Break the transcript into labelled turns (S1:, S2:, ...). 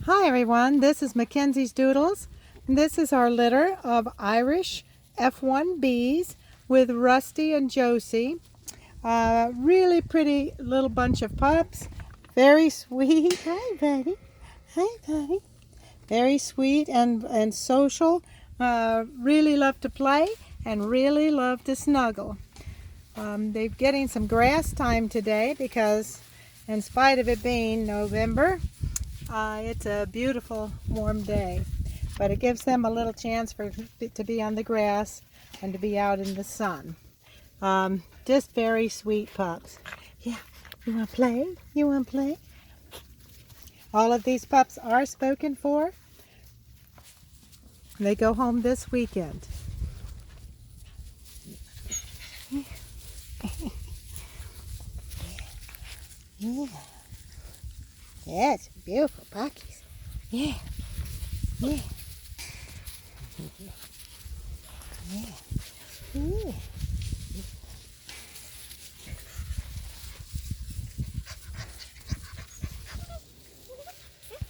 S1: Hi everyone, this is McKenzie's Doodles. And this is our litter of Irish F1Bs with Rusty and Josie. Really pretty little bunch of pups. Very sweet. Hi buddy. Hi buddy. Very sweet and social. Really love to play and really love to snuggle. They're getting some grass time today because in spite of it being November, it's a beautiful warm day, but it gives them a little chance to be on the grass and to be out in the sun. Just very sweet pups. Yeah, you want to play? You want to play? All of these pups are spoken for. They go home this weekend. Yeah. Yes, beautiful puppies. Yeah. Yeah. Yeah.